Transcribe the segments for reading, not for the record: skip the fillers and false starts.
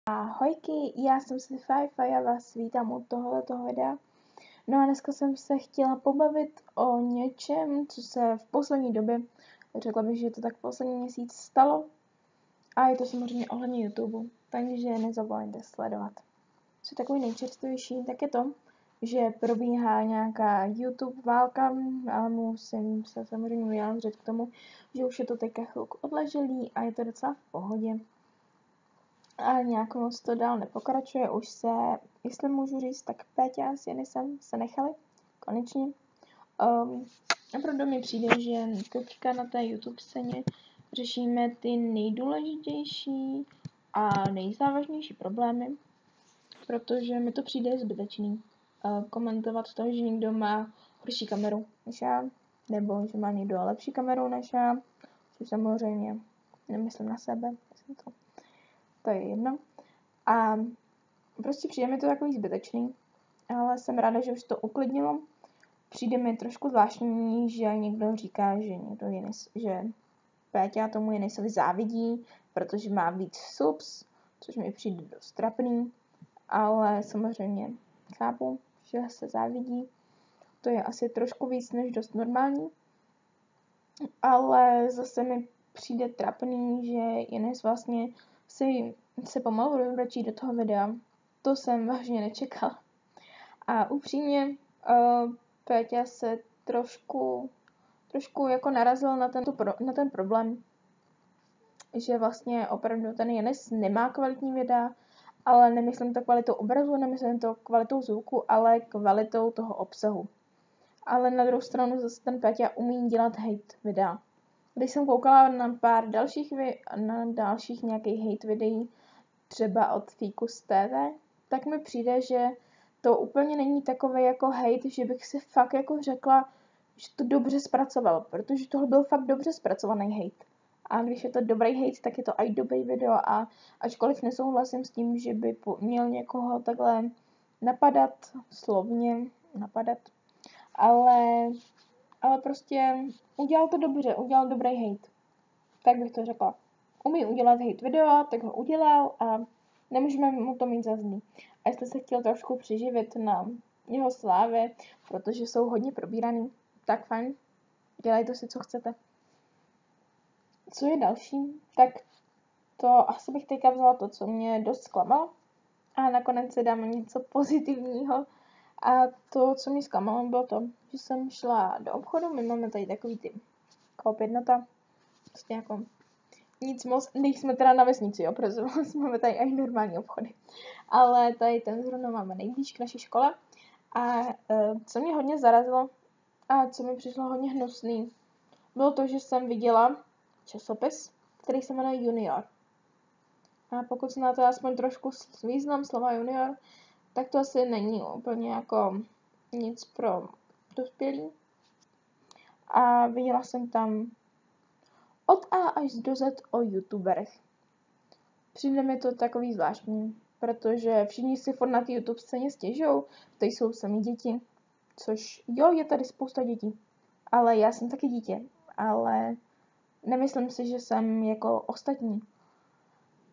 Ahojky, já jsem Sci-Fi a já vás vítám u tohoto videa. No a dneska jsem se chtěla pobavit o něčem, co se v poslední době, řekla bych, že to tak poslední měsíc stalo. A je to samozřejmě ohledně YouTube, takže nezapomeňte sledovat. Co je takový nejčerstvější, tak je to, že probíhá nějaká YouTube válka, ale musím se samozřejmě vyjádřit k tomu, že už je to teďka chvilku odleželý a je to docela v pohodě. A nějak moc to dál nepokračuje, už se, jestli můžu říct, tak Péťa a Jenisem se nechali, konečně. Opravdu mi přijde, že teďka na té YouTube scéně řešíme ty nejdůležitější a nejzávažnější problémy, protože mi to přijde zbytečný komentovat to, že někdo má horší kameru než já, nebo že má někdo lepší kameru než já, což samozřejmě nemyslím na sebe, myslím to je jedno. A prostě přijde mi to takový zbytečný, ale jsem ráda, že už to uklidnilo. Přijde mi trošku zvláštní, že někdo říká, že někdo jiný, že Péťa tomu Jenisovi závidí, protože má víc subs, což mi přijde dost trapný, ale samozřejmě chápu, že se závidí. To je asi trošku víc než dost normální, ale zase mi přijde trapný, že Jenis vlastně se pomalu rozbračí do toho videa. To jsem vážně nečekala. A upřímně Péťa se trošku jako narazil na ten problém, že vlastně opravdu ten Jenis nemá kvalitní videa, ale nemyslím to kvalitou obrazu, nemyslím to kvalitou zvuku, ale kvalitou toho obsahu. Ale na druhou stranu zase ten Péťa umí dělat hate videa. Když jsem koukala na pár dalších nějakých hate videí, třeba od Fíkus TV, tak mi přijde, že to úplně není takové jako hate, že bych si fakt jako řekla, že to dobře zpracoval, protože tohle byl fakt dobře zpracovaný hate. A když je to dobrý hate, tak je to i dobrý video a ačkoliv nesouhlasím s tím, že by měl někoho takhle slovně napadat, ale prostě udělal to dobře, udělal dobrý hate. Tak bych to řekla. Umí udělat hate video, tak ho udělal a nemůžeme mu to mít za zlý. A jestli se chtěl trošku přiživit na jeho slávě, protože jsou hodně probíraný, tak fajn, dělejte si, co chcete. Co je další, tak to asi bych teďka vzala to, co mě dost zklamalo. A nakonec si dám něco pozitivního. A to, co mě zklamalo, bylo to, že jsem šla do obchodu, my máme tady takový ty Coop jednota, prostě jako nic moc, nejsme teda na vesnici, jo, protože máme tady i normální obchody. Ale tady ten zrovna máme nejblíž k naší škole. A co mě hodně zarazilo a co mi přišlo hodně hnusný, bylo to, že jsem viděla časopis, který se jmenuje Junior. A pokud znáte aspoň trošku význam slova junior, tak to asi není úplně jako nic pro dospělí. A viděla jsem tam od A až do Z o youtuberech. Přijde mi to takový zvláštní, protože všichni si furt na té YouTube scéně stěžují, to jsou sami děti, což jo, je tady spousta dětí, ale já jsem taky dítě, ale nemyslím si, že jsem jako ostatní.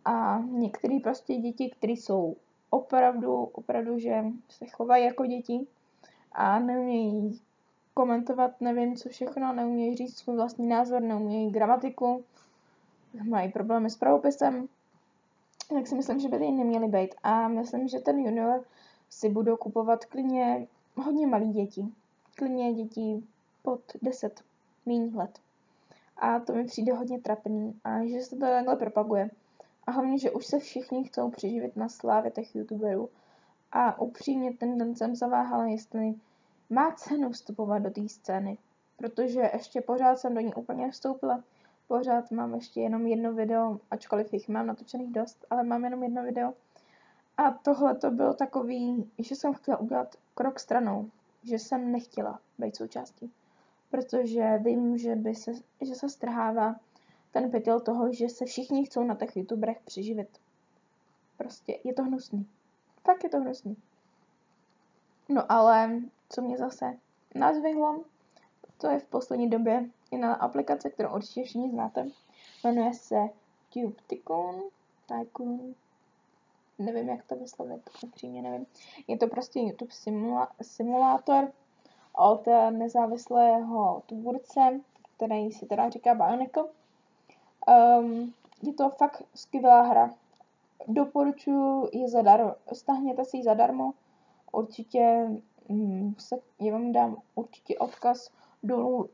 A některé prostě děti, které jsou opravdu, že se chovají jako děti a neumějí komentovat, nevím co všechno, neumějí říct svůj vlastní názor, neumějí gramatiku, mají problémy s pravopisem, tak si myslím, že by tady neměly být. A myslím, že ten junior si budou kupovat klidně hodně malý děti. Klidně děti pod 10 míň let. A to mi přijde hodně trapný a že se to takhle propaguje. A hlavně, že už se všichni chcou přiživit na slávě těch youtuberů. A upřímně ten den jsem zaváhala, jestli má cenu vstupovat do té scény. Protože ještě pořád jsem do ní úplně nevstoupila. Pořád mám ještě jenom jedno video, ačkoliv jich mám natočených dost, ale mám jenom jedno video. A tohle to bylo takový, že jsem chtěla udělat krok stranou. Že jsem nechtěla být součástí. Protože vím, že se strhává ten pytel toho, že se všichni chcou na těch youtuberech přiživit. Prostě je to hnusný. Fakt je to hnusný. No ale, co mě zase nazvihlo, to je v poslední době jiná aplikace, kterou určitě všichni znáte. Jmenuje se Tube Tycoon. nevím, jak to vyslovit, upřímně nevím. Je to prostě YouTube simulátor od nezávislého tvůrce, který si teda říká Bionicle. Je to fakt skvělá hra. Doporučuji ji zadarmo, stáhněte si ji zadarmo. Určitě já vám dám určitě odkaz dolů,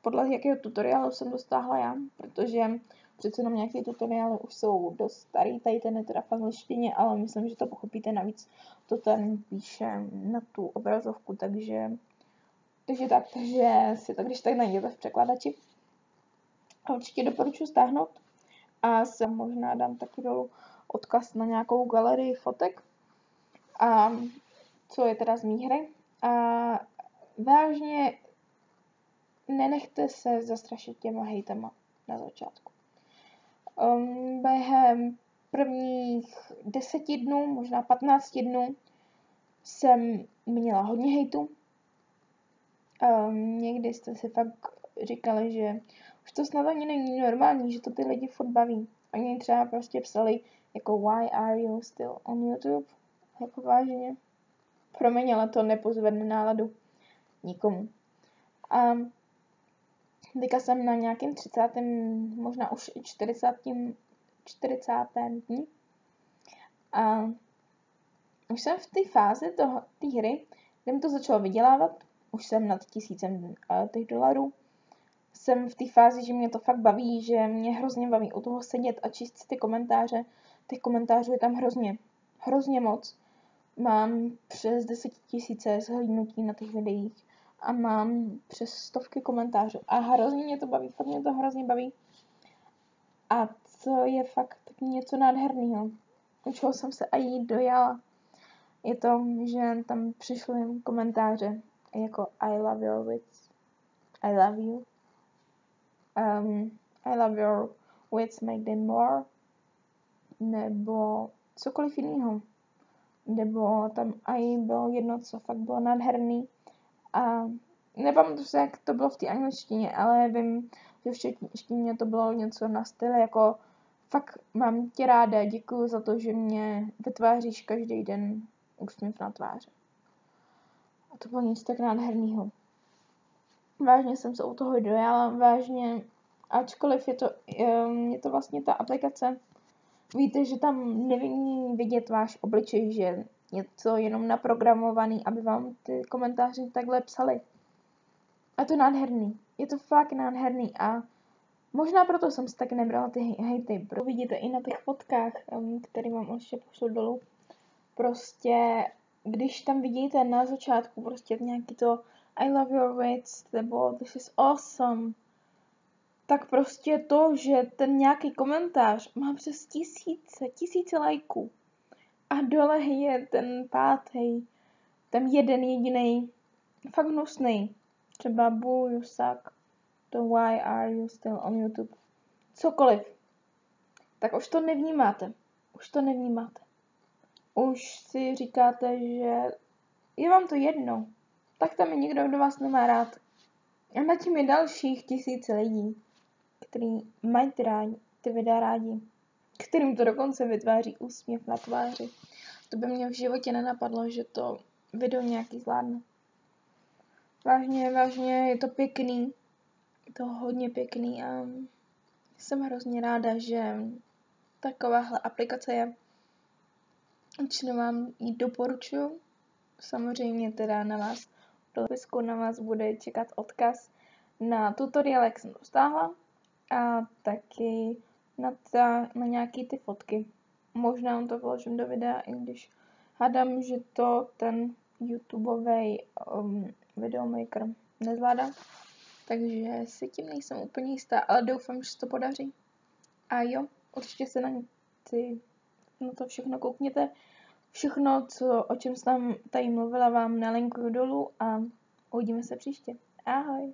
podle jakého tutoriálu jsem to stáhla já, protože přece jenom nějaké tutoriály už jsou dost starý, tady ten je teda v angličtině, ale myslím, že to pochopíte, navíc to ten píše na tu obrazovku, takže si to když tak najděte v překladači. Určitě doporučuji stáhnout a se možná dám taky dolů odkaz na nějakou galerii fotek, a co je teda z mý hry. A vážně nenechte se zastrašit těma hejtama na začátku. Během prvních 10 dnů, možná 15 dnů jsem měla hodně hejtu. Někdy jste si fakt říkali, že už to snad ani není normální, že to ty lidi furt baví. Oni třeba prostě psali jako why are you still on YouTube? Jako vážně. Promiň, ale to nepozvedne náladu nikomu. A teďka jsem na nějakém 30. možná už i 40. dní. A už jsem v té fázi té hry, kde mi to začalo vydělávat, už jsem nad 1000 těch dolarů. Jsem v té fázi, že mě to fakt baví, že mě hrozně baví u toho sedět a číst si ty komentáře. Těch komentářů je tam hrozně moc. Mám přes 10 000 zhlídnutí na těch videích a mám přes 100 komentářů. A hrozně mě to baví, fakt mě to hrozně baví. A co je fakt něco nádherného, u čeho jsem se i dojala, je to, že tam přišly komentáře jako I love your wits, I love you, I love your wits, make them more, nebo cokoliv jiného. Nebo tam i bylo jedno, co fakt bylo nádherný. A nepamatuji se, jak to bylo v té angličtině, ale vím, že v češtině to bylo něco na styl jako fakt mám tě ráda, děkuju za to, že mě vytváříš každý den úsměv na tváři. A to bylo něco tak nádherného. Vážně jsem se u toho dojala, vážně, ačkoliv je to vlastně ta aplikace, víte, že tam není vidět váš obličej, že je to jenom naprogramovaný, aby vám ty komentáře takhle psali. A to nádherný. Je to fakt nádherný a možná proto jsem si tak nebrala ty hejty. Vidíte i na těch fotkách, které vám ještě pošlu dolů. Prostě, když tam vidíte na začátku prostě nějaký to I love your wits, nebo this is awesome, tak prostě to, že ten nějaký komentář má přes tisíce lajků a dole je ten pátý, ten jeden jediný, fakt hnusný, třeba boo, you suck, to why are you still on YouTube, cokoliv, tak už to nevnímáte. Už si říkáte, že je vám to jedno, tak tam je někdo, kdo vás nemá rád. A na tím je dalších tisíce lidí, který mají ty videa rádi, kterým to dokonce vytváří úsměv na tváři. To by mě v životě nenapadlo, že to video nějaký zvládnu. Vážně, je to pěkný. Je to hodně pěkný a jsem hrozně ráda, že takováhle aplikace je. Určitě vám ji doporučuji. Samozřejmě teda na vás, do dopisku na vás bude čekat odkaz na tutoriál, jak jsem to stáhla, a taky na nějaký ty fotky. Možná vám to vložím do videa, i když hádám, že to ten YouTubeový videomaker nezvládá. Takže si tím nejsem úplně jistá, ale doufám, že se to podaří. A jo, určitě se na to všechno koukněte. Všechno, o čem jsem tady mluvila, vám nalinkuju dolů a uvidíme se příště. Ahoj!